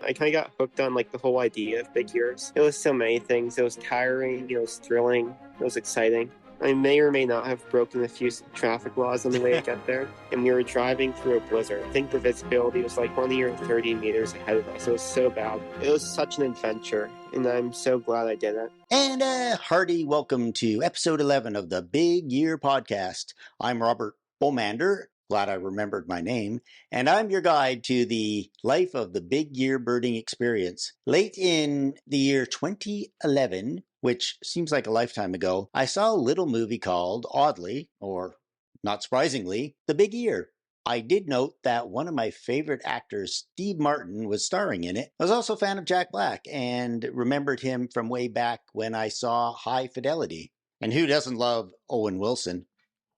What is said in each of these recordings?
I kind of got hooked on like the whole idea of big years. It was so many things. It was tiring, it was thrilling, it was exciting. I may or may not have broken a few traffic laws on the way to get there, and we were driving through a blizzard. I think the visibility was like 20 or 30 meters ahead of us. It was so bad. It was such an adventure, and I'm so glad I did it. And a hearty welcome to episode 11 of the Big Year Podcast. I'm Robert Baumander. Glad I remembered my name. And I'm your guide to the life of the big year birding experience. Late in the year 2011, which seems like a lifetime ago, I saw a little movie called, oddly, or not surprisingly, The Big Year. I did note that one of my favorite actors, Steve Martin, was starring in it. I was also a fan of Jack Black and remembered him from way back when I saw High Fidelity. And who doesn't love Owen Wilson?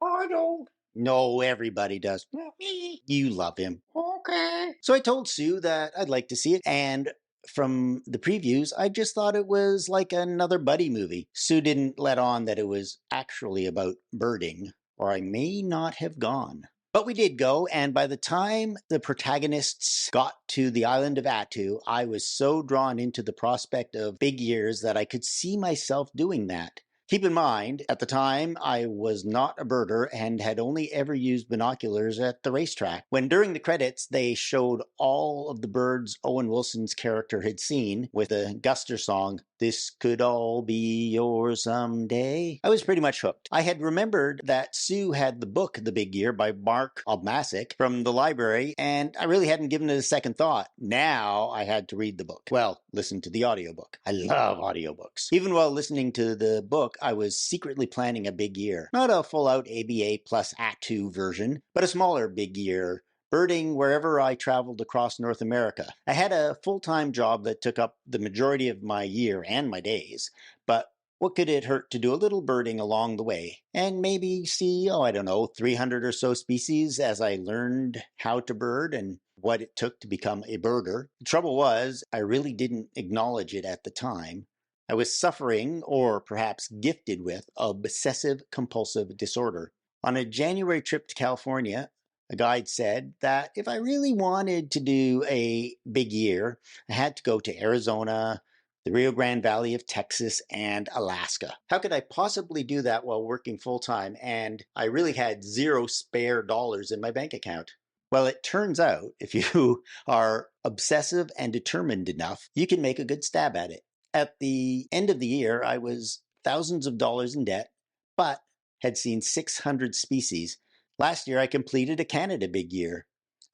I don't. No, everybody does. Not me. You love him. Okay. So I told Sue that I'd like to see it, and from the previews, I just thought it was like another buddy movie. Sue didn't let on that it was actually about birding, or I may not have gone. But we did go, and by the time the protagonists got to the island of Attu, I was so drawn into the prospect of big years that I could see myself doing that. Keep in mind, at the time, I was not a birder and had only ever used binoculars at the racetrack. When during the credits, they showed all of the birds Owen Wilson's character had seen with a Guster song, "This Could All Be Yours Someday," I was pretty much hooked. I had remembered that Sue had the book The Big Year by Mark Obmascik from the library, and I really hadn't given it a second thought. Now I had to read the book. Well, listen to the audiobook. I love audiobooks. Even while listening to the book, I was secretly planning a big year. Not a full-out ABA plus Attu version, but a smaller big year, birding wherever I traveled across North America. I had a full-time job that took up the majority of my year and my days, but what could it hurt to do a little birding along the way and maybe see, 300 or so species as I learned how to bird and what it took to become a birder. The trouble was, I really didn't acknowledge it at the time. I was suffering, or perhaps gifted with, obsessive-compulsive disorder. On a January trip to California, a guide said that if I really wanted to do a big year, I had to go to Arizona, the Rio Grande Valley of Texas, and Alaska. How could I possibly do that while working full-time, and I really had zero spare dollars in my bank account? Well, it turns out, if you are obsessive and determined enough, you can make a good stab at it. At the end of the year, I was thousands of dollars in debt, but had seen 600 species. Last year, I completed a Canada big year.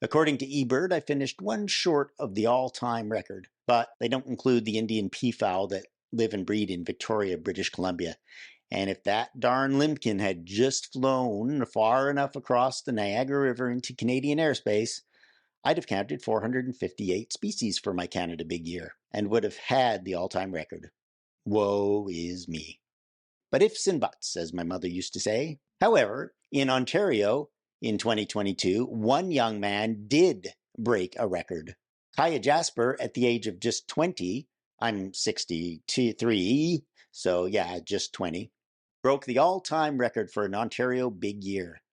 According to eBird, I finished one short of the all-time record, but they don't include the Indian peafowl that live and breed in Victoria, British Columbia. And if that darn limpkin had just flown far enough across the Niagara River into Canadian airspace, I'd have counted 458 species for my Canada big year and would have had the all-time record. Woe is me. But ifs and buts, as my mother used to say. However, in Ontario, in 2022, one young man did break a record. Kiah Jasper, at the age of just 20, I'm 63, so yeah, just 20, broke the all-time record for an Ontario big year.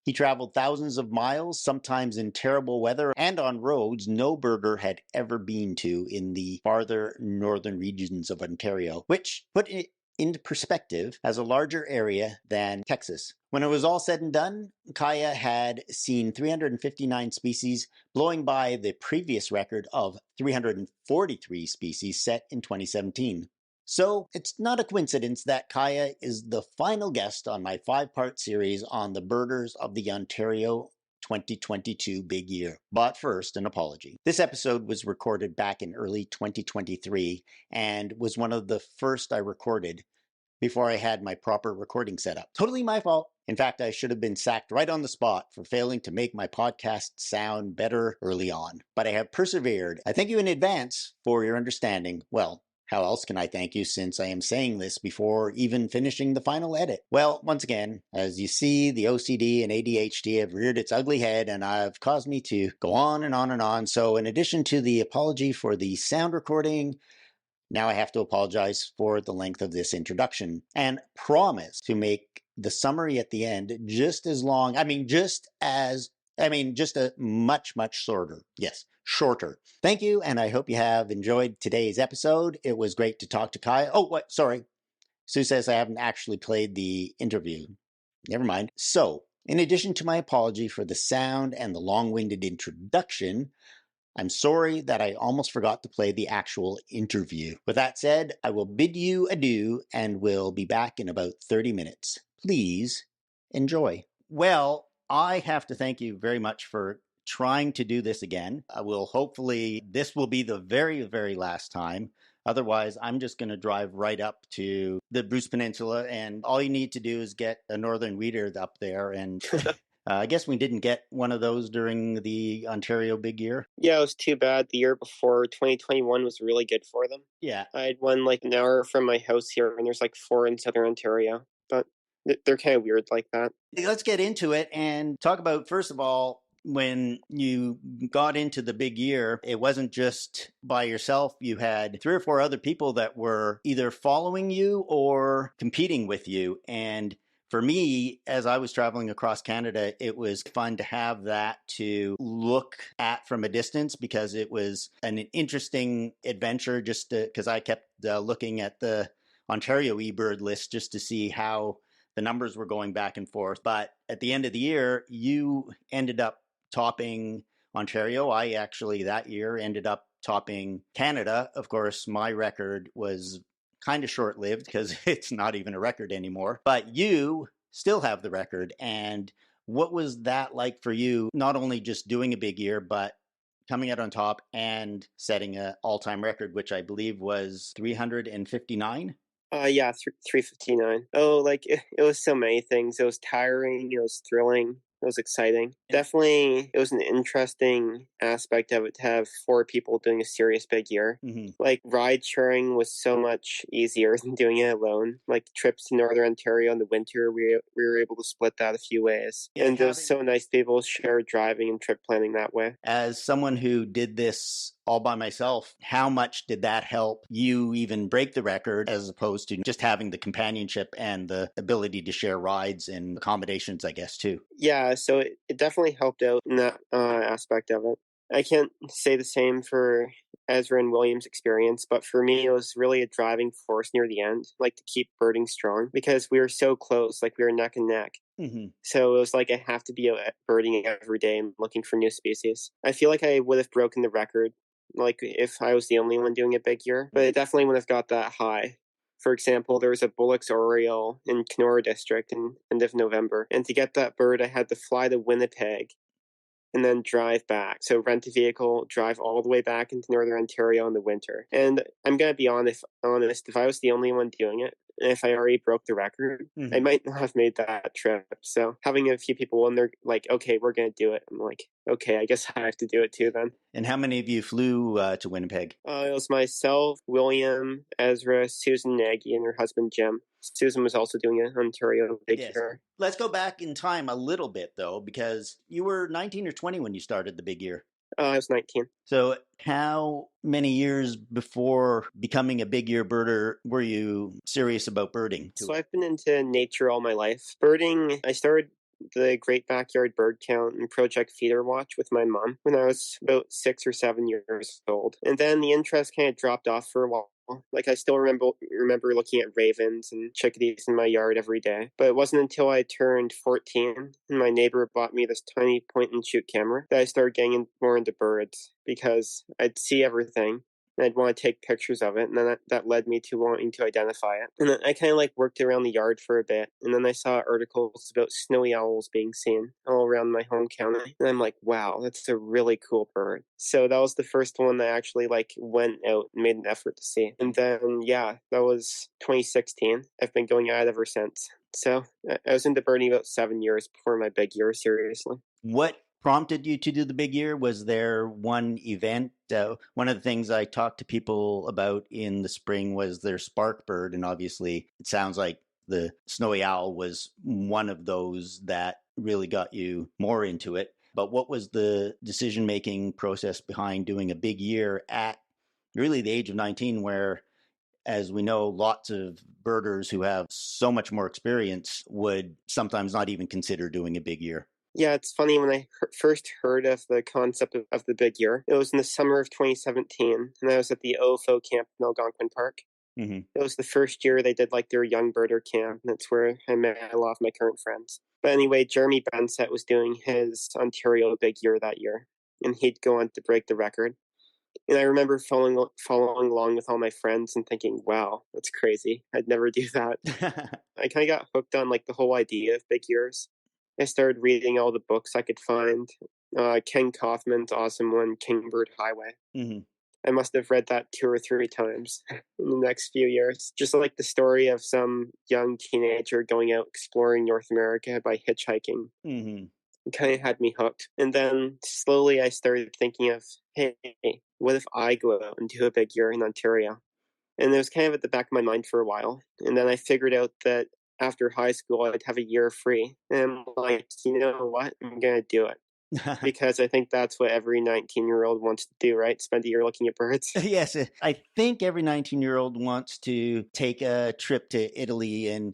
He traveled thousands of miles, sometimes in terrible weather, and on roads no birder had ever been to in the farther northern regions of Ontario, which, put it into perspective, has a larger area than Texas. When it was all said and done, Kiah had seen 359 species, blowing by the previous record of 343 species set in 2017. So, it's not a coincidence that Kiah is the final guest on my 5-part series on the birders of the Ontario 2022 big year. But first, an apology. This episode was recorded back in early 2023 and was one of the first I recorded before I had my proper recording setup. Totally my fault. In fact, I should have been sacked right on the spot for failing to make my podcast sound better early on. But I have persevered. I thank you in advance for your understanding. Well, how else can I thank you since I am saying this before even finishing the final edit? Well, once again, as you see, the OCD and ADHD have reared its ugly head and have caused me to go on and on and on. So in addition to the apology for the sound recording, now I have to apologize for the length of this introduction and promise to make the summary at the end just as long, just as I mean, just a much, much shorter. Yes, shorter. Thank you, and I hope you have enjoyed today's episode. It was great to talk to Kiah. Oh, what? Sorry. Sue says I haven't actually played the interview. Never mind. So, in addition to my apology for the sound and the long-winded introduction, I'm sorry that I almost forgot to play the actual interview. With that said, I will bid you adieu and will be back in about 30 minutes. Please enjoy. Well, I have to thank you very much for trying to do this again. I will hopefully, this will be the very, very last time. Otherwise, I'm just going to drive right up to the Bruce Peninsula, and all you need to do is get a Northern Wheater up there. And I guess we didn't get one of those during the Ontario Big Year. Yeah, it was too bad. The year before, 2021 was really good for them. Yeah. I had one like an hour from my house here, and there's like 4 in Southern Ontario. But they're kind of weird like that. Let's get into it and talk about, first of all, when you got into the Big Year, it wasn't just by yourself. You had 3 or 4 other people that were either following you or competing with you. And for me, as I was traveling across Canada, it was fun to have that to look at from a distance, because it was an interesting adventure, just because I kept looking at the Ontario eBird list just to see how the numbers were going back and forth. But at the end of the year, you ended up topping Ontario. I actually that year ended up topping Canada. Of course, my record was kind of short-lived because it's not even a record anymore. But you still have the record. And what was that like for you, not only just doing a Big Year, but coming out on top and setting an all-time record, which I believe was 359? Yeah, 359. Oh, like it was so many things. It was tiring. It was thrilling. It was exciting. Definitely, it was an interesting aspect of it to have 4 people doing a serious Big Year. Mm-hmm. Like, ride sharing was so much easier than doing it alone. Like, trips to Northern Ontario in the winter, we were able to split that a few ways. Yeah, and it was so nice to be able to share driving and trip planning that way. As someone who did this all by myself, how much did that help you even break the record, as opposed to just having the companionship and the ability to share rides and accommodations, I guess, too? Yeah, so it definitely helped out in that aspect of it. I can't say the same for Ezra and William's experience, but for me, it was really a driving force near the end, like to keep birding strong, because we were so close, like we were neck and neck. Mm-hmm. So it was like I have to be birding every day and looking for new species. I feel like I would have broken the record, like if I was the only one doing a Big Year, but it definitely wouldn't have got that high. For example, there was a Bullock's Oriole in Kenora District in end of November, and to get that bird, I had to fly to Winnipeg and then drive back. So rent a vehicle, drive all the way back into Northern Ontario in the winter. And I'm going to be honest, if I was the only one doing it, and if I already broke the record, I might not have made that trip. So having a few people when they're like, okay, we're going to do it, I'm like, okay, I guess I have to do it too then. And how many of you flew to Winnipeg? It was myself, William, Ezra, Susan Nagy, and her husband, Jim. Susan was also doing an Ontario Big Year. Let's go back in time a little bit, though, because you were 19 or 20 when you started the Big Year. I was 19. So how many years before becoming a Big Year birder were you serious about birding? So I've been into nature all my life. Birding, I started the Great Backyard Bird Count and Project Feeder Watch with my mom when I was about 6 or 7 years old. And then the interest kind of dropped off for a while. Like I still remember looking at ravens and chickadees in my yard every day. But it wasn't until I turned 14 and my neighbor bought me this tiny point and shoot camera that I started getting more into birds, because I'd see everything and I'd want to take pictures of it, and then that led me to wanting to identify it. And then I kind of like worked around the yard for a bit, and then I saw articles about snowy owls being seen all around my home county, and I'm like, wow, that's a really cool bird. So that was the first one that I actually like went out and made an effort to see. And then yeah, that was 2016. I've been going at it ever since. So I was into birding about 7 years before my Big Year, seriously. What prompted you to do the Big Year? Was there one event? One of the things I talked to people about in the spring was their spark bird, and obviously it sounds like the snowy owl was one of those that really got you more into it. But what was the decision-making process behind doing a Big Year at really the age of 19, where, as we know, lots of birders who have so much more experience would sometimes not even consider doing a Big Year? Yeah, it's funny when I first heard of the concept of the big year. It was in the summer of 2017, and I was at the OFO camp in Algonquin Park. Hmm. It was the first year they did like their young birder camp, and that's where I met a lot of my current friends. But anyway, Jeremy Bensett was doing his Ontario big year that year, and he'd go on to break the record. And I remember following along with all my friends and thinking, "Wow, that's crazy! I'd never do that." I kind of got hooked on like the whole idea of big years. I started reading all the books I could find. Ken Kaufman's awesome one, Kingbird Highway. Hmm. I must have read that 2 or 3 times in the next few years. Just like the story of some young teenager going out exploring North America by hitchhiking. Hmm. It kind of had me hooked. And then slowly I started thinking of, hey, what if I go out and do a big year in Ontario? And it was kind of at the back of my mind for a while. And then I figured out that after high school, I'd have a year free. And I'm like, you know what? I'm going to do it. Because I think that's what every 19-year-old wants to do, right? Spend a year looking at birds. Yes, I think every 19-year-old wants to take a trip to Italy and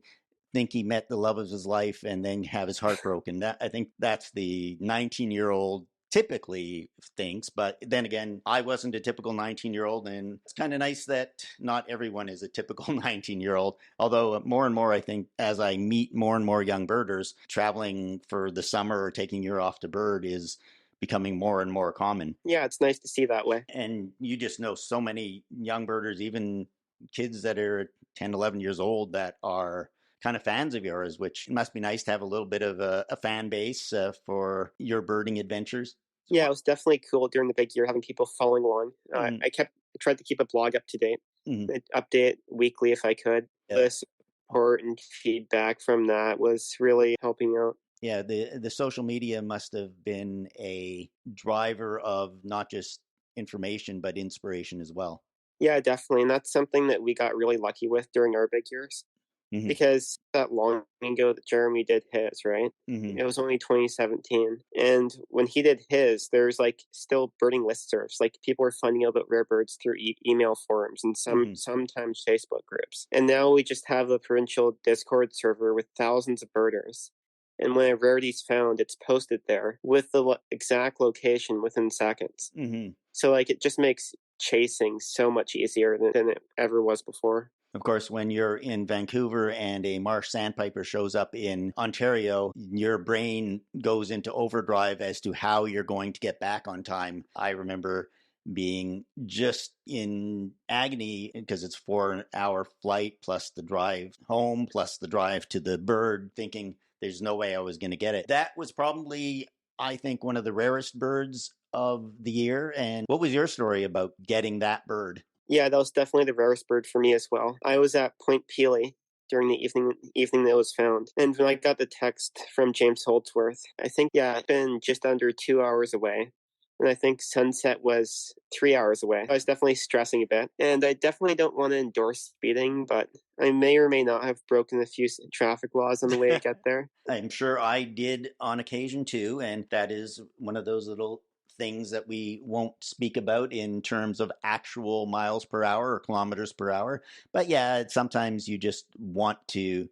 think he met the love of his life and then have his heart broken. That, I think that's the 19-year-old typically thinks. But then again, I wasn't a typical 19-year-old, and it's kind of nice that not everyone is a typical 19-year-old. Although more and more, I think, as I meet more and more young birders, traveling for the summer or taking a year off to bird is becoming more and more common. Yeah, it's nice to see that way. And you just know so many young birders, even kids that are 10, 11 years old, that are kind of fans of yours, which must be nice to have a little bit of a fan base for your birding adventures. Yeah, it was definitely cool during the big year having people following along. Mm-hmm. I tried to keep a blog up to date. Mm-hmm. I'd update weekly if I could. Yeah. The support and feedback from that was really helping out. Yeah, the social media must have been a driver of not just information, but inspiration as well. Yeah, definitely. And that's something that we got really lucky with during our big years. Mm-hmm. Because that long ago that Jeremy did his, right? Mm-hmm. It was only 2017. And when he did his, there's like still birding listservs. Like people were finding out about rare birds through email forums and sometimes Facebook groups. And now we just have a provincial Discord server with thousands of birders. And when a rarity's found, it's posted there with the exact location within seconds. Mm-hmm. So like it just makes chasing so much easier than it ever was before. Of course, when you're in Vancouver and a marsh sandpiper shows up in Ontario, your brain goes into overdrive as to how you're going to get back on time. I remember being just in agony because it's 4 hour flight plus the drive home plus the drive to the bird, thinking there's no way I was going to get it. That was probably, I think, one of the rarest birds of the year. And what was your story about getting that bird? Yeah, that was definitely the rarest bird for me as well. I was at Point Pelee during the evening that it was found. And when I got the text from James Holdsworth, I think, yeah, it'd been just under 2 hours away. And I think sunset was 3 hours away. I was definitely stressing a bit. And I definitely don't want to endorse speeding, but I may or may not have broken a few traffic laws on the way to get there. I'm sure I did on occasion too. And that is one of those little things that we won't speak about in terms of actual miles per hour or kilometers per hour. But yeah, sometimes you just want to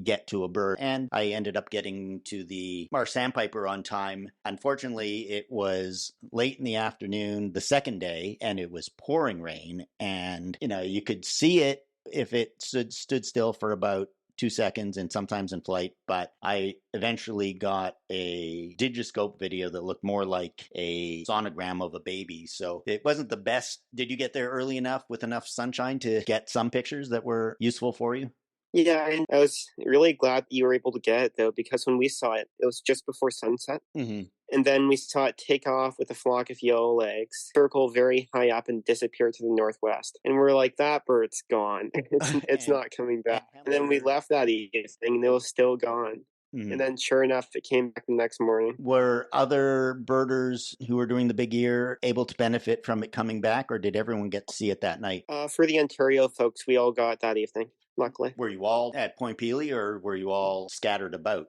get to a bird. And I ended up getting to the marsh sandpiper on time. Unfortunately, it was late in the afternoon, the second day, and it was pouring rain. And, you could see it if it stood still for about 2 seconds and sometimes in flight, but I eventually got a digiscope video that looked more like a sonogram of a baby. So it wasn't the best. Did you get there early enough with enough sunshine to get some pictures that were useful for you? Yeah, and I was really glad you were able to get it, though, because when we saw it, it was just before sunset. Mm-hmm. And then we saw it take off with a flock of yellow legs, circle very high up, and disappear to the northwest. And we're like, that bird's gone. It's not coming back. And then we left that evening, and it was still gone. Mm-hmm. And then, sure enough, it came back the next morning. Were other birders who were doing the big year able to benefit from it coming back, or did everyone get to see it that night? For the Ontario folks, we all got that evening. luckily. Were you all at Point Pelee or were you all scattered about?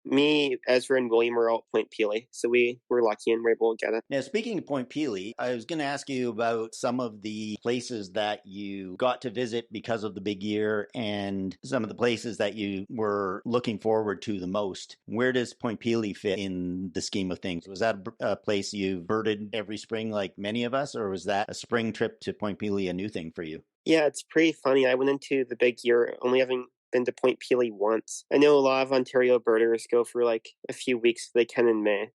Me, Ezra, and William were all at Point Pelee, so we were lucky and were able to get it. Now, speaking of Point Pelee, I was going to ask you about some of the places that you got to visit because of the big year and some of the places that you were looking forward to the most. Where does Point Pelee fit in the scheme of things? Was that a place you birded every spring like many of us, or was that a spring trip to Point Pelee a new thing for you? Yeah, it's pretty funny. I went into the big year only having been to Point Pelee once. I know a lot of Ontario birders go for like a few weeks if they can in May,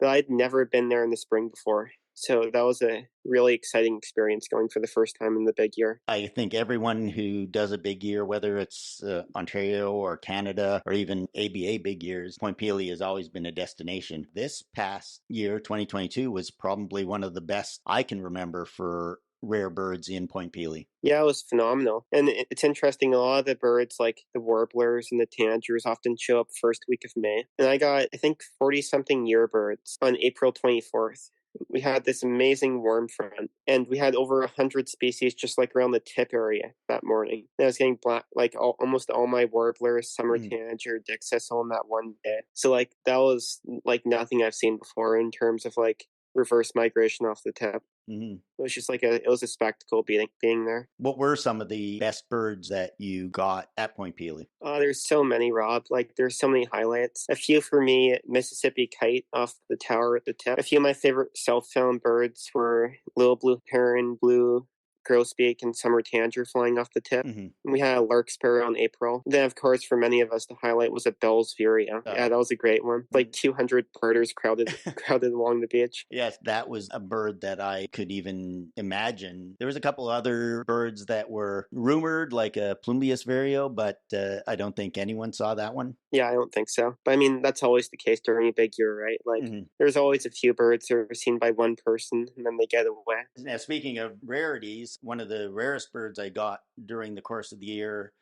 but I'd never been there in the spring before. So that was a really exciting experience going for the first time in the big year. I think everyone who does a big year, whether it's Ontario or Canada or even ABA big years, Point Pelee has always been a destination. This past year, 2022, was probably one of the best I can remember for rare birds in Point Pelee. Yeah, it was phenomenal. And it's interesting, a lot of the birds, like the warblers and the tanagers, often show up first week of May. And I got, I think, 40-something year birds on April 24th. We had this amazing warm front, and we had over 100 species just like around the tip area that morning. And I was getting almost all my warblers, summer tanager, dixisol on that one day. So like that was like nothing I've seen before in terms of like reverse migration off the tip. It was just like it was a spectacle being there. What were some of the best birds that you got at Point Pelee? There's so many, Rob. Like there's so many highlights. A few for me, Mississippi kite off the tower at the tip. A few of my favorite self-found birds were little blue heron, blue grosbeak, and summer tanager flying off the tip. We had a lark sparrow in April. Then, of course, for many of us, the highlight was a Bell's Virea. Yeah, that was a great one. Like 200 birders crowded along the beach. Yes, that was a bird that I could even imagine. There was a couple other birds that were rumored, like a Plumbeus vireo, but I don't think anyone saw that one. Yeah, I don't think so. But I mean, that's always the case during a big year, right? Like, there's always a few birds that are seen by one person and then they get away. Now, speaking of rarities, one of the rarest birds I got during the course of the year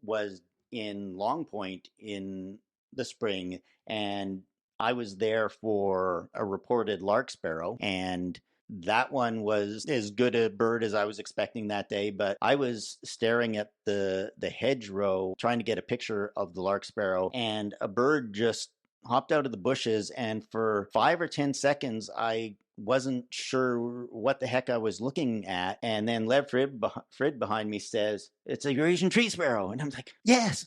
was in Long Point in the spring. And I was there for a reported lark sparrow. And that one was as good a bird as I was expecting that day, but I was staring at the hedgerow trying to get a picture of the lark sparrow, and a bird just hopped out of the bushes, and for 5 or 10 seconds I wasn't sure what the heck I was looking at. And then Lev Frid behind me says, "It's a Eurasian tree sparrow." And I'm like, yes,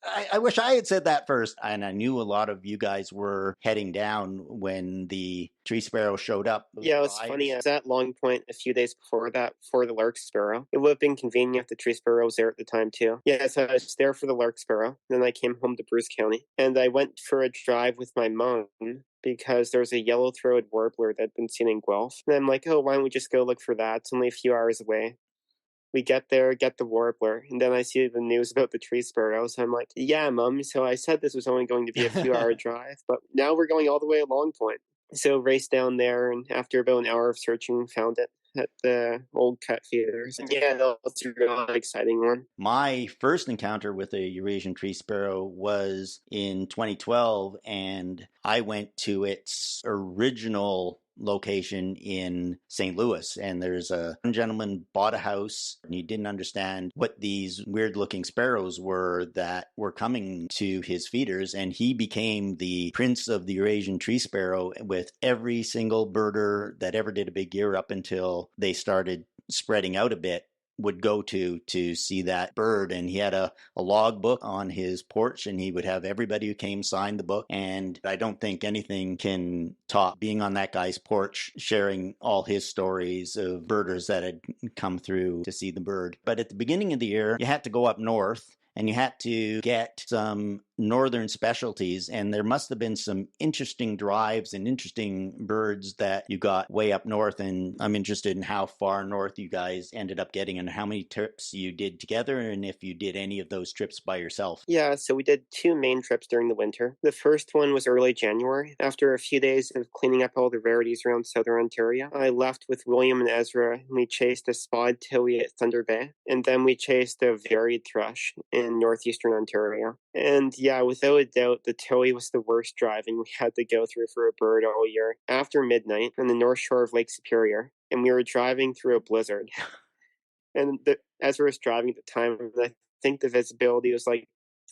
I wish I had said that first. And I knew a lot of you guys were heading down when the tree sparrow showed up. Yeah, it was funny. I was at Long Point a few days before that for the lark sparrow. It would have been convenient if the tree sparrow was there at the time too. Yeah, so I was there for the lark sparrow. Then I came home to Bruce County, and I went for a drive with my mom because there was a yellow-throated warbler that had been seen in Guelph. And I'm like, oh, why don't we just go look for that? It's only a few hours away. We get there, get the warbler, and then I see the news about the tree sparrow. So I'm like, yeah, Mom, so I said this was only going to be a few-hour drive, but now we're going all the way to Long Point. So raced down there, and after about an hour of searching, found it at the old cut feeders. And yeah, that was a really exciting one. My first encounter with a Eurasian tree sparrow was in 2012, and I went to its original location in St. Louis, and there's a gentleman bought a house, and he didn't understand what these weird looking sparrows were that were coming to his feeders, and he became the prince of the Eurasian tree sparrow with every single birder that ever did a big year up until they started spreading out a bit would go to see that bird. And he had a log book on his porch, and he would have everybody who came sign the book. And I don't think anything can top being on that guy's porch, sharing all his stories of birders that had come through to see the bird. But at the beginning of the year, you had to go up north, and you had to get some northern specialties, and there must have been some interesting drives and interesting birds that you got way up north. And I'm interested in how far north you guys ended up getting and how many trips you did together, and if you did any of those trips by yourself. Yeah, so we did 2 main trips during the winter. The first one was early January. After a few days of cleaning up all the rarities around southern Ontario, I left with William and Ezra, and we chased a spotted towhee at Thunder Bay, and then we chased a varied thrush in northeastern Ontario. And yeah, without a doubt, the towhee was the worst driving we had to go through for a bird all year. After midnight on the north shore of Lake Superior, and we were driving through a blizzard. And as we were driving at the time, I think the visibility was like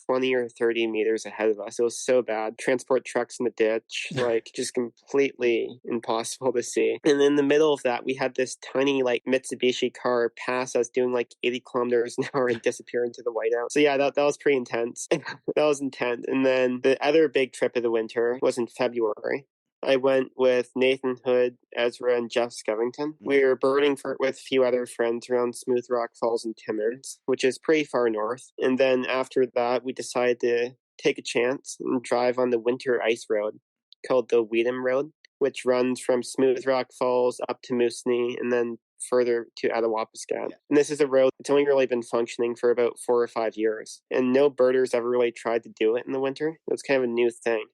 20 or 30 meters ahead of us. It was so bad. Transport trucks in the ditch, like just completely impossible to see. And in the middle of that, we had this tiny like Mitsubishi car pass us doing like 80 kilometers an hour and disappear into the whiteout. So yeah, that was pretty intense. That was intense. And then the other big trip of the winter was in February. I went with Nathan Hood, Ezra, and Jeff Scovington. We were birding with a few other friends around Smooth Rock Falls and Timmins, which is pretty far north. And then after that, we decided to take a chance and drive on the winter ice road called the Weedham Road, which runs from Smooth Rock Falls up to Moosonee and then further to Audiobook. Yeah. And this is a road that's only really been functioning for about 4 or 5 years. And no birders ever really tried to do it in the winter. It was kind of a new thing.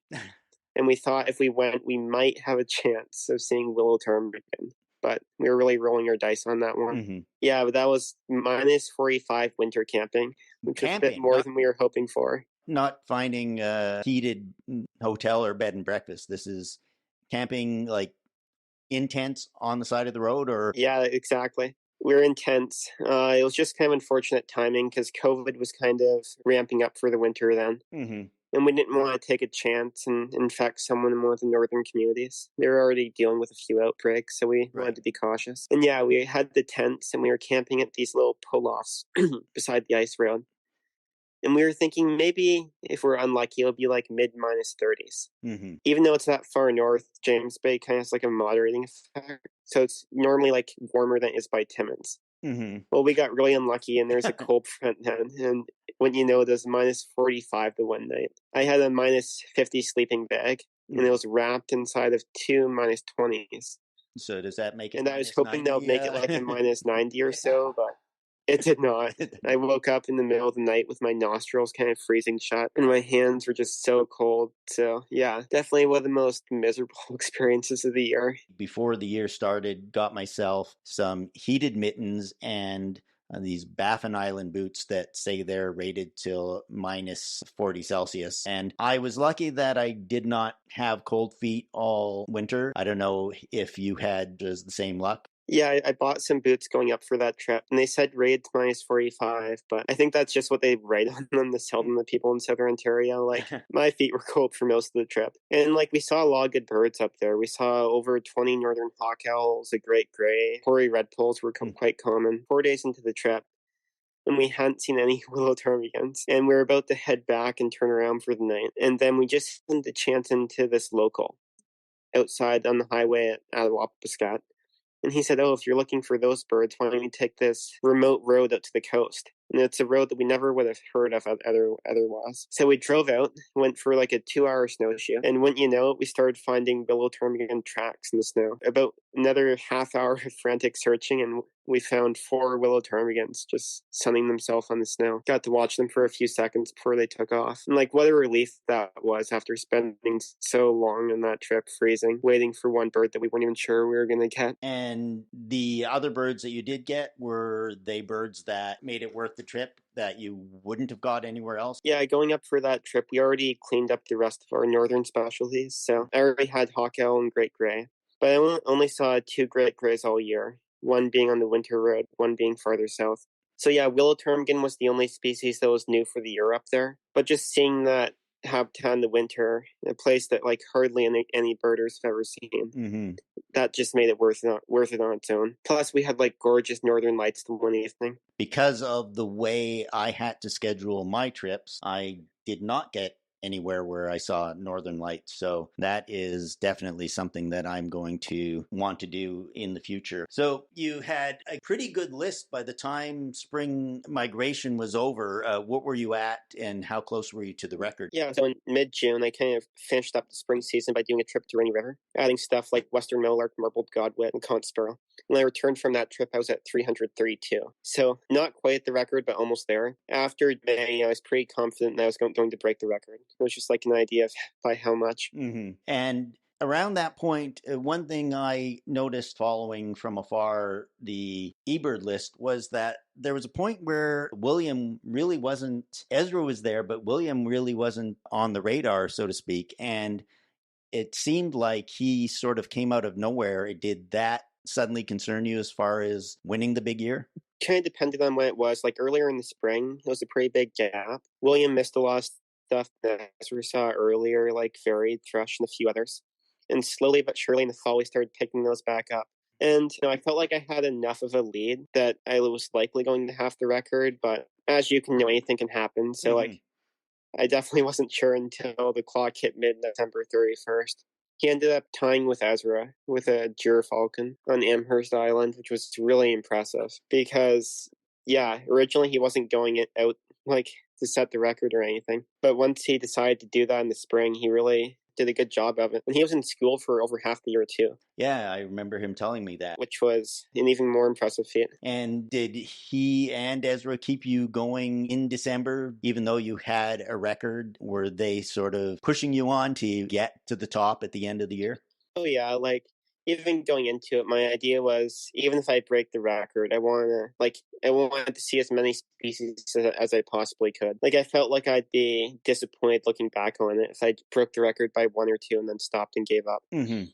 And we thought if we went, we might have a chance of seeing willow ptarmigan. But we were really rolling our dice on that one. Mm-hmm. Yeah, but that was minus 45 winter camping, which was a bit more than we were hoping for. Not finding a heated hotel or bed and breakfast. This is camping like in tents on the side of the road, or? Yeah, exactly. We were in tents. It was just kind of unfortunate timing because COVID was kind of ramping up for the winter then. Mm-hmm. And we didn't want to take a chance and infect someone in one of the northern communities. They were already dealing with a few outbreaks, so we wanted to be cautious. And yeah, we had the tents and we were camping at these little pull-offs beside the ice road. And we were thinking maybe if we're unlucky, it'll be like mid-minus 30s. Mm-hmm. Even though it's that far north, James Bay kind of has like a moderating effect. So it's normally like warmer than it is by Timmins. Mm-hmm. Well, we got really unlucky and there's a cold front then. And when you know, it was minus 45 the one night. I had a minus 50 sleeping bag and it was wrapped inside of 2 minus 20s. So does that make it? And I was hoping they'll make it like a minus 90 or so, but it did not. I woke up in the middle of the night with my nostrils kind of freezing shut and my hands were just so cold. So yeah, definitely one of the most miserable experiences of the year. Before the year started, got myself some heated mittens and these Baffin Island boots that say they're rated till minus 40 Celsius. And I was lucky that I did not have cold feet all winter. I don't know if you had the same luck. Yeah, I bought some boots going up for that trip, and they said rated minus 45, but I think that's just what they write on them to sell them to people in Southern Ontario. Like, my feet were cold for most of the trip. And, like, we saw a lot of good birds up there. We saw over 20 northern hawk owls, a great gray, hoary redpolls were quite common. 4 days into the trip, and we hadn't seen any willow ptarmigans. And we were about to head back and turn around for the night. And then we just happened to chance into this local outside on the highway at Audiobook. And he said, if you're looking for those birds, why don't you take this remote road out to the coast? And it's a road that we never would have heard of otherwise. So we drove out, went for like a 2-hour snowshoe. And wouldn't you know it, we started finding willow ptarmigan tracks in the snow. About another half hour of frantic searching, and we found 4 willow ptarmigans just sunning themselves on the snow. Got to watch them for a few seconds before they took off. And like, what a relief that was after spending so long on that trip, freezing, waiting for one bird that we weren't even sure we were going to get. And the other birds that you did get, were they birds that made it worth the trip that you wouldn't have got anywhere else? Yeah, going up for that trip, we already cleaned up the rest of our northern specialties. So I already had hawk owl and great gray. But I only saw 2 great grays all year, one being on the winter road, one being farther south. So yeah, willow ptarmigan was the only species that was new for the year up there. But just seeing that habitat in the winter, a place that like hardly any birders have ever seen, that just made it worth it on its own. Plus, we had like gorgeous northern lights the one evening. Because of the way I had to schedule my trips, I did not get anywhere where I saw northern lights. So that is definitely something that I'm going to want to do in the future. So you had a pretty good list by the time spring migration was over. What were you at and how close were you to the record? Yeah, so in mid-June, I kind of finished up the spring season by doing a trip to Rainy River, adding stuff like western milllark, marbled godwit, and conch sparrow. When I returned from that trip, I was at 332. So not quite the record, but almost there. After May, I was pretty confident that I was going to break the record. It was just like an idea of by how much. Mm-hmm. And around that point, one thing I noticed following from afar the eBird list was that there was a point where William really wasn't, Ezra was there, but William really wasn't on the radar, so to speak. And it seemed like he sort of came out of nowhere. It did that suddenly concern you as far as winning the big year? Kind of depended on when it was. Like earlier in the spring, it was a pretty big gap. William missed a lot of stuff that we saw earlier, like Fairy, Thrush, and a few others. And slowly but surely in the fall, we started picking those back up. And I felt like I had enough of a lead that I was likely going to have the record. But as you can know, anything can happen. So I definitely wasn't sure until the clock hit mid-November 31st. He ended up tying with Ezra with a Falcon on Amherst Island, which was really impressive because, yeah, originally he wasn't going it out like to set the record or anything. But once he decided to do that in the spring, he really did a good job of it. And he was in school for over half the year too. Yeah, I remember him telling me that. Which was an even more impressive feat. And did he and Ezra keep you going in December, even though you had a record? Were they sort of pushing you on to get to the top at the end of the year? Oh yeah, like even going into it, my idea was even if I break the record, I wanted to see as many species as I possibly could. Like I felt like I'd be disappointed looking back on it if I broke the record by one or two and then stopped and gave up.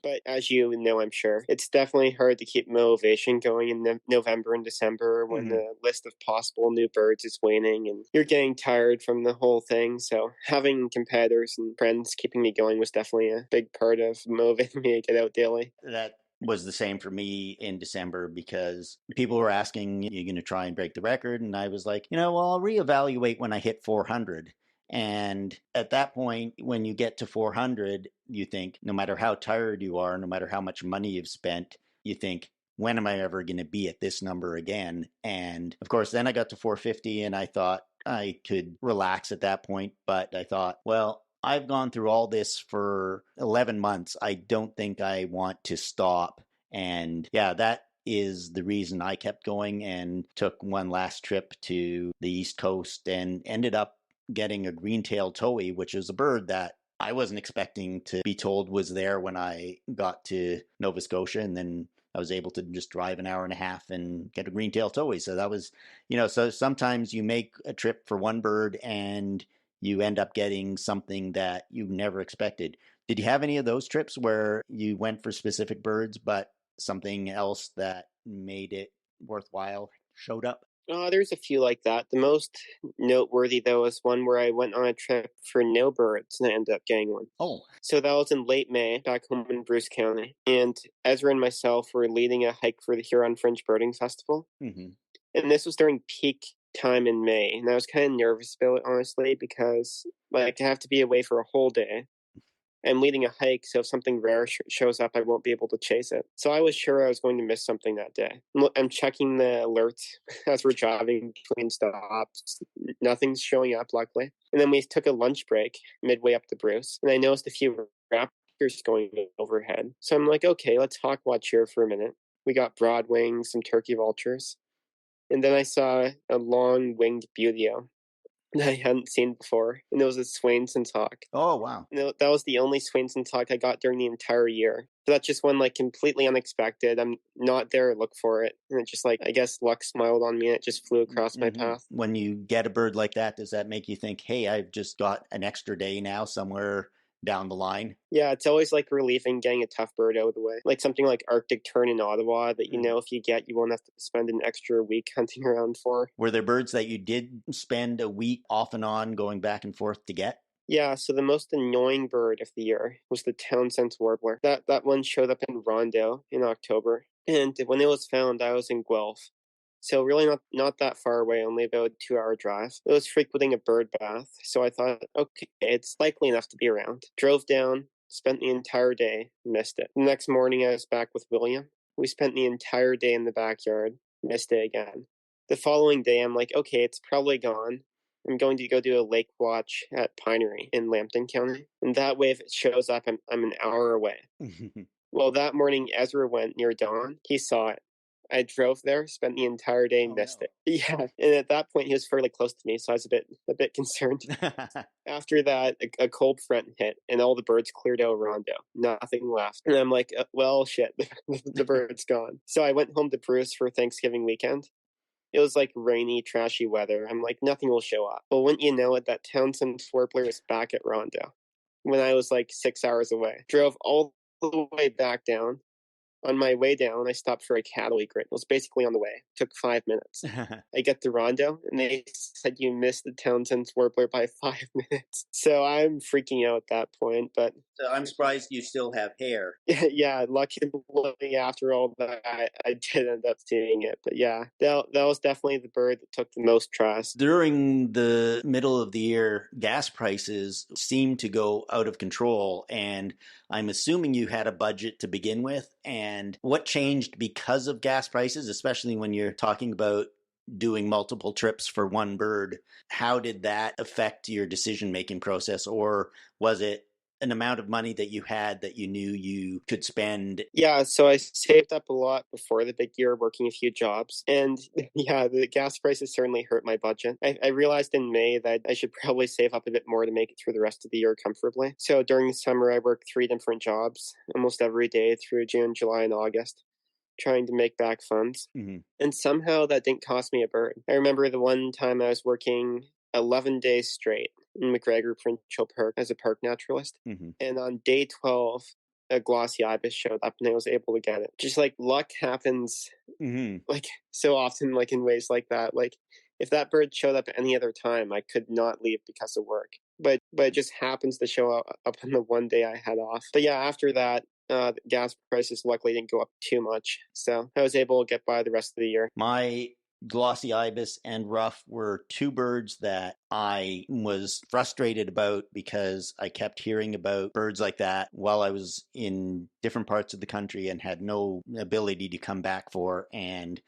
But as you know, I'm sure it's definitely hard to keep motivation going in November and December when the list of possible new birds is waning and you're getting tired from the whole thing. So having competitors and friends keeping me going was definitely a big part of motivating me to get out daily. That was the same for me in December because people were asking, you're going to try and break the record? And I was like, well, I'll reevaluate when I hit 400. And at that point, when you get to 400, you think, no matter how tired you are, no matter how much money you've spent, you think, when am I ever going to be at this number again? And of course, then I got to 450 and I thought I could relax at that point. But I thought, well, I've gone through all this for 11 months. I don't think I want to stop. And yeah, that is the reason I kept going and took one last trip to the East Coast and ended up getting a green-tailed towhee, which is a bird that I wasn't expecting to be told was there when I got to Nova Scotia. And then I was able to just drive an hour and a half and get a green-tailed towhee. So that was, so sometimes you make a trip for one bird and you end up getting something that you never expected. Did you have any of those trips where you went for specific birds, but something else that made it worthwhile showed up? There's a few like that. The most noteworthy, though, is one where I went on a trip for no birds and I ended up getting one. Oh. So that was in late May, back home in Bruce County. And Ezra and myself were leading a hike for the Huron Fringe Birding Festival. And this was during peak time in May. And I was kind of nervous about it, honestly, because I have to be away for a whole day. I'm leading a hike, so if something rare shows up, I won't be able to chase it. So I was sure I was going to miss something that day. I'm checking the alerts as we're driving between stops. Nothing's showing up, luckily. And then we took a lunch break midway up to Bruce, and I noticed a few raptors going overhead. So I'm like, okay, let's hawk watch here for a minute. We got broadwings, some turkey vultures. And then I saw a long-winged buteo that I hadn't seen before, and it was a Swainson's hawk. Oh, wow. That was the only Swainson's hawk I got during the entire year. So that's just one completely unexpected. I'm not there to look for it. And it just I guess luck smiled on me and it just flew across my path. When you get a bird like that, does that make you think, hey, I've just got an extra day now somewhere down the line? Yeah, it's always relieving getting a tough bird out of the way. Like something like Arctic tern in Ottawa that if you get, you won't have to spend an extra week hunting around for. Were there birds that you did spend a week off and on going back and forth to get? Yeah, so the most annoying bird of the year was the Townsend's warbler. That one showed up in Rondeau in October. And when it was found, I was in Guelph. So really not that far away, only about a 2-hour drive. It was frequenting a bird bath, so I thought, okay, it's likely enough to be around. Drove down, spent the entire day, missed it. The next morning I was back with William. We spent the entire day in the backyard, missed it again. The following day I'm like, okay, it's probably gone. I'm going to go do a lake watch at Pinery in Lambton County. And that way if it shows up, I'm an hour away. Well, that morning Ezra went near dawn. He saw it. I drove there, spent the entire day, missed it. Yeah, and at that point, he was fairly close to me, so I was a bit concerned. After that, a cold front hit, and all the birds cleared out Rondo. Nothing left. And I'm like, well, shit, the bird's gone. So I went home to Bruce for Thanksgiving weekend. It was rainy, trashy weather. I'm like, nothing will show up. But wouldn't you know it, that Townsend warbler is back at Rondo when I was 6 hours away. Drove all the way back down. On my way down, I stopped for a cattle egret. It was basically on the way. It took 5 minutes. I get to Rondo, and they said you missed the Townsend's warbler by 5 minutes. So I'm freaking out at that point. But So I'm surprised you still have hair. yeah, luckily after all that, I did end up seeing it. But yeah, that was definitely the bird that took the most trust. During the middle of the year, gas prices seemed to go out of control, and I'm assuming you had a budget to begin with. And what changed because of gas prices, especially when you're talking about doing multiple trips for one bird? How did that affect your decision-making process, or was it an amount of money that you had that you knew you could spend? Yeah, so I saved up a lot before the big year, working a few jobs. And yeah, the gas prices certainly hurt my budget. I realized in May that I should probably save up a bit more to make it through the rest of the year comfortably. So during the summer, I worked 3 different jobs almost every day through June, July, and August, trying to make back funds. Mm-hmm. And somehow that didn't cost me a bird. I remember the one time I was working 11 days straight in McGregor Provincial Park as a park naturalist. Mm-hmm. And on day 12, a glossy ibis showed up and I was able to get it. Just like luck happens like so often, like in ways like that. Like if that bird showed up at any other time, I could not leave because of work. But it just happens to show up on the one day I had off. But yeah, after that, the gas prices luckily didn't go up too much. So I was able to get by the rest of the year. My glossy ibis and ruff were two birds that I was frustrated about because I kept hearing about birds like that while I was in different parts of the country and had no ability to come back for. And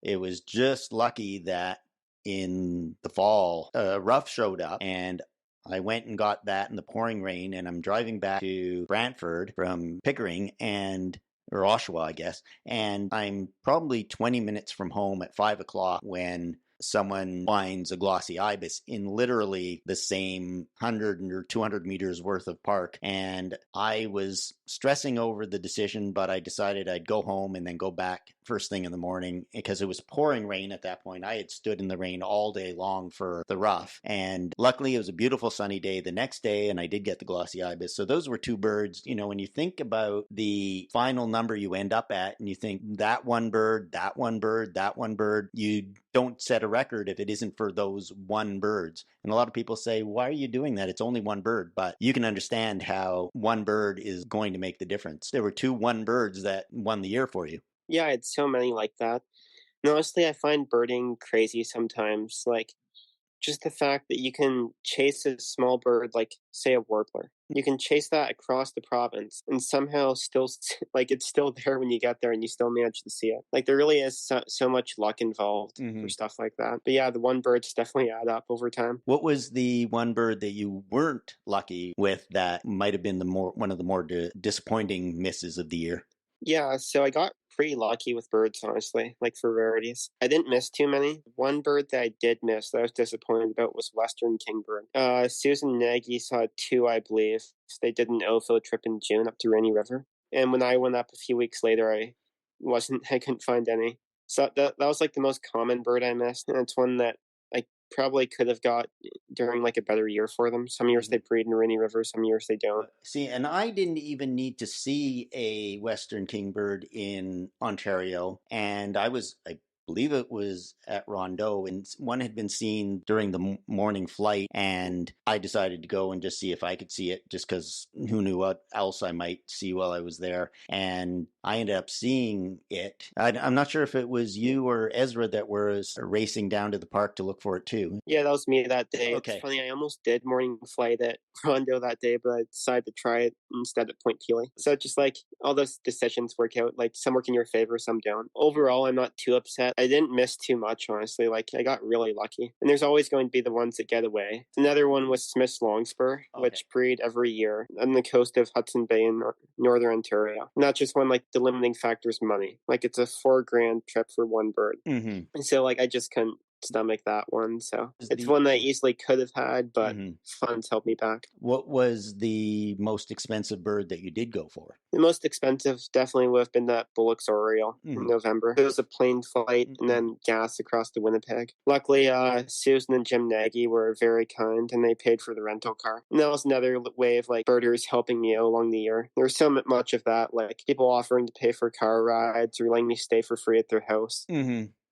it was just lucky that in the fall, ruff showed up, and I went and got that in the pouring rain, and I'm driving back to Brantford from Pickering or Oshawa, I guess. And I'm probably 20 minutes from home at 5 o'clock when someone finds a glossy ibis in literally the same 100 or 200 meters worth of park. And I was stressing over the decision, but I decided I'd go home and then go back first thing in the morning because it was pouring rain at that point. I had stood in the rain all day long for the ruff. And luckily it was a beautiful sunny day the next day, and I did get the glossy ibis. So those were two birds. You know, when you think about the final number you end up at and you think that one bird, that one bird, that one bird, you don't set a record if it isn't for those one birds. And a lot of people say, why are you doing that? It's only one bird. But you can understand how one bird is going to make the difference. There were two one birds that won the year for you. Yeah, I had so many like that. And honestly, I find birding crazy sometimes. Like, just the fact that you can chase a small bird, like, say, a warbler. You can chase that across the province and somehow still, like, it's still there when you get there and you still manage to see it. Like, there really is so much luck involved for stuff like that. But yeah, the one birds definitely add up over time. What was the one bird that you weren't lucky with that might have been one of the more disappointing misses of the year? Yeah, so I got pretty lucky with birds, honestly, like for rarities. I didn't miss too many. One bird that I did miss that I was disappointed about was Western kingbird. Susan Nagy saw 2, I believe. They did an OFO trip in June up to Rainy River. And when I went up a few weeks later, I couldn't find any. So that was like the most common bird I missed. And it's one that I probably could have got during like a better year for them. Some years they breed in Rainy River, some years they don't. See, and I didn't even need to see a Western kingbird in Ontario, and I believe it was at Rondeau, and one had been seen during the morning flight, and I decided to go and just see if I could see it, just because who knew what else I might see while I was there. And I ended up seeing it. I'm not sure if it was you or Ezra that was racing down to the park to look for it too. Yeah, that was me that day. Okay. It's funny, I almost did morning flight at Rondeau that day, but I decided to try it instead at Point Pelee. So just like all those decisions work out, like some work in your favor, some don't. Overall, I'm not too upset. I didn't miss too much, honestly. Like I got really lucky. And there's always going to be the ones that get away. Another one was Smith's Longspur, which breed every year on the coast of Hudson Bay in northern Ontario. Not just one, like the limiting factor is money. Like it's a $4,000 trip for one bird. And so like I just couldn't stomach that one. So it's one that I easily could have had, but funds helped me back. What was the most expensive bird that you did go for? The most expensive definitely would have been that Bullock's Oriole in November. It was a plane flight and then gas across to Winnipeg. Luckily, Susan and Jim Nagy were very kind and they paid for the rental car. And that was another way of like birders helping me out along the year. There was so much of that, like people offering to pay for car rides or letting me stay for free at their house.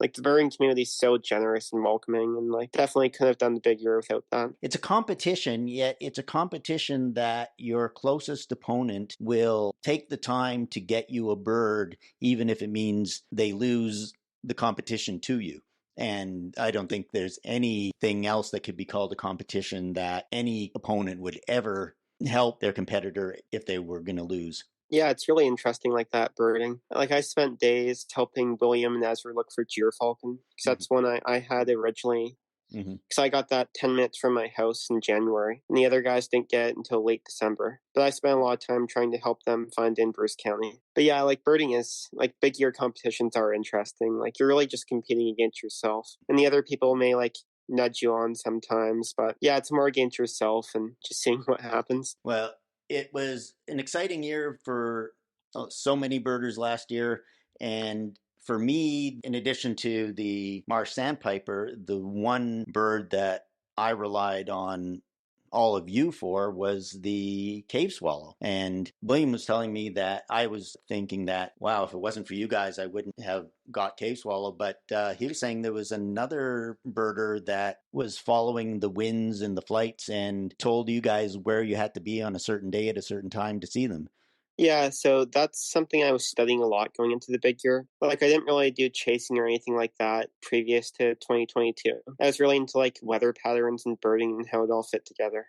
Like the birding community is so generous and welcoming, and like definitely couldn't have done the big year without that. It's a competition, yet it's a competition that your closest opponent will take the time to get you a bird, even if it means they lose the competition to you. And I don't think there's anything else that could be called a competition that any opponent would ever help their competitor if they were going to lose. Yeah, it's really interesting like that birding. Like I spent days helping William and Ezra look for gyrfalcon because that's one I had originally. Because I got that 10 minutes from my house in January, and the other guys didn't get it until late December. But I spent a lot of time trying to help them find in Bruce County. But yeah, like birding is, like big year competitions are interesting. Like you're really just competing against yourself. And the other people may like nudge you on sometimes. But yeah, it's more against yourself and just seeing what happens. Well, it was an exciting year for so many birders last year. And for me, in addition to the marsh sandpiper, the one bird that I relied on all of you for was the cave swallow. And William was telling me that I was thinking that, wow, if it wasn't for you guys, I wouldn't have got cave swallow. But he was saying there was another birder that was following the winds and the flights and told you guys where you had to be on a certain day at a certain time to see them. Yeah, so that's something I was studying a lot going into the big year. Like I didn't really do chasing or anything like that previous to 2022. I was really into like weather patterns and birding and how it all fit together.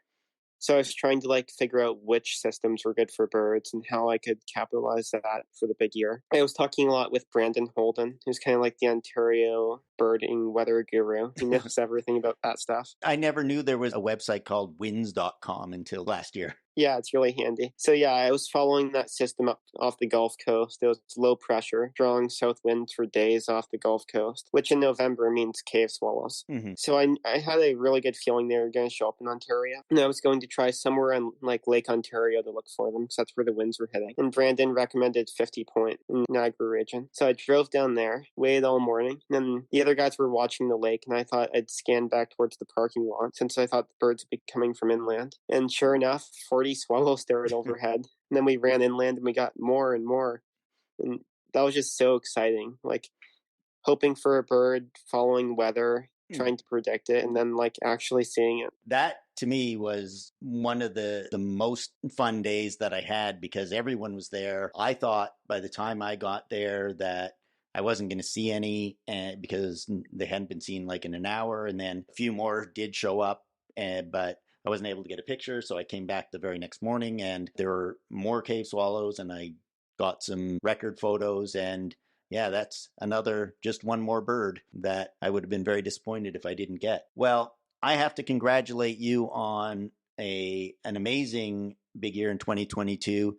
So I was trying to like figure out which systems were good for birds and how I could capitalize that for the big year. I was talking a lot with Brandon Holden, who's kind of like the Ontario birding weather guru. He knows everything about that stuff. I never knew there was a website called winds.com until last year. Yeah, it's really handy. So yeah, I was following that system up off the Gulf Coast. It was low pressure, drawing south winds for days off the Gulf Coast, which in November means cave swallows. So I had a really good feeling they were going to show up in Ontario. And I was going to try somewhere on like Lake Ontario to look for them because that's where the winds were hitting. And Brandon recommended 50 Point in Niagara region. So I drove down there, waited all morning. And then the other guys were watching the lake, and I thought I'd scan back towards the parking lot since I thought the birds would be coming from inland. And sure enough, 40 swallows stared overhead. And then we ran inland and we got more and more. And that was just so exciting. Like hoping for a bird, following weather, trying to predict it, and then like actually seeing it. That to me was one of the most fun days that I had because everyone was there. I thought by the time I got there that I wasn't going to see any because they hadn't been seen like in an hour. And then a few more did show up, but I wasn't able to get a picture. So I came back the very next morning and there were more cave swallows and I got some record photos. And yeah, that's just one more bird that I would have been very disappointed if I didn't get. Well, I have to congratulate you on an amazing big year in 2022.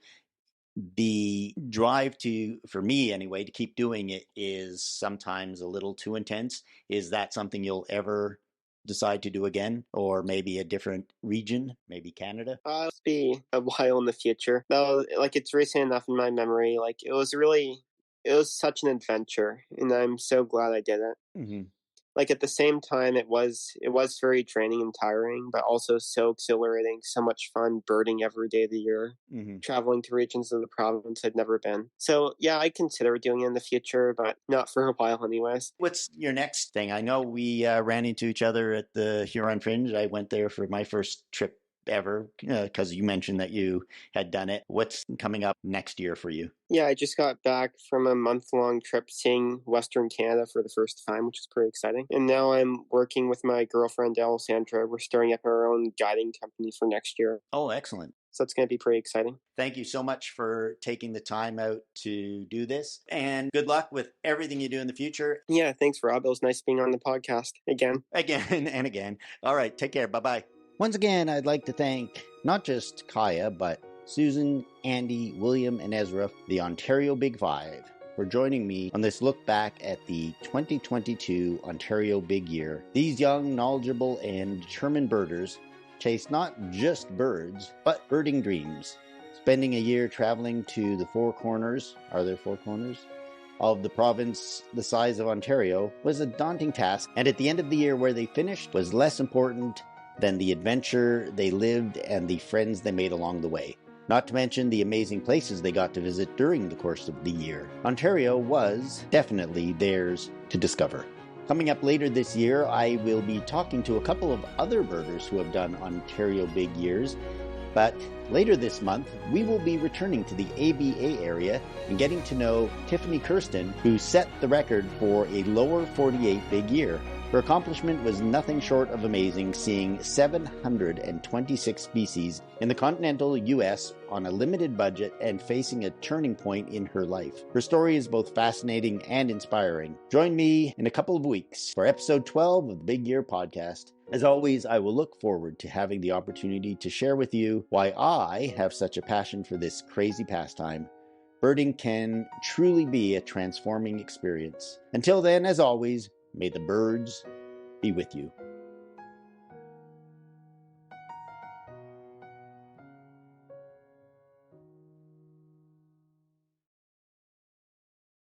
The drive for me anyway, to keep doing it is sometimes a little too intense. Is that something you'll ever decide to do again, or maybe a different region, maybe Canada? It'll be a while in the future. Though, like it's recent enough in my memory. Like it was such an adventure, and I'm so glad I did it. Like at the same time, it was very draining and tiring, but also so exhilarating, so much fun birding every day of the year, traveling to regions of the province I'd never been. So yeah, I consider doing it in the future, but not for a while anyways. What's your next thing? I know we ran into each other at the Huron Fringe. I went there for my first trip ever because you mentioned that you had done it. What's coming up next year for you? Yeah, I just got back from a month-long trip seeing Western Canada for the first time, which is pretty exciting. And now I'm working with my girlfriend, Alessandra. We're starting up our own guiding company for next year. Oh, excellent. So it's going to be pretty exciting. Thank you so much for taking the time out to do this. And good luck with everything you do in the future. Yeah, thanks, Rob. It was nice being on the podcast again. Again and again. All right, take care. Bye-bye. Once again, I'd like to thank not just Kiah, but Susan, Andy, William, and Ezra, the Ontario Big Five, for joining me on this look back at the 2022 Ontario Big Year. These young, knowledgeable, and determined birders chase not just birds, but birding dreams. Spending a year traveling to the four corners, are there four corners? Of the province the size of Ontario was a daunting task, and at the end of the year where they finished was less important than the adventure they lived and the friends they made along the way. Not to mention the amazing places they got to visit during the course of the year. Ontario was definitely theirs to discover. Coming up later this year, I will be talking to a couple of other birders who have done Ontario Big Years. But later this month, we will be returning to the ABA area and getting to know Tiffany Kirsten, who set the record for a lower 48 Big Year. Her accomplishment was nothing short of amazing, seeing 726 species in the continental U.S. on a limited budget and facing a turning point in her life. Her story is both fascinating and inspiring. Join me in a couple of weeks for episode 12 of the Big Year podcast. As always, I will look forward to having the opportunity to share with you why I have such a passion for this crazy pastime. Birding can truly be a transforming experience. Until then, as always, may the birds be with you.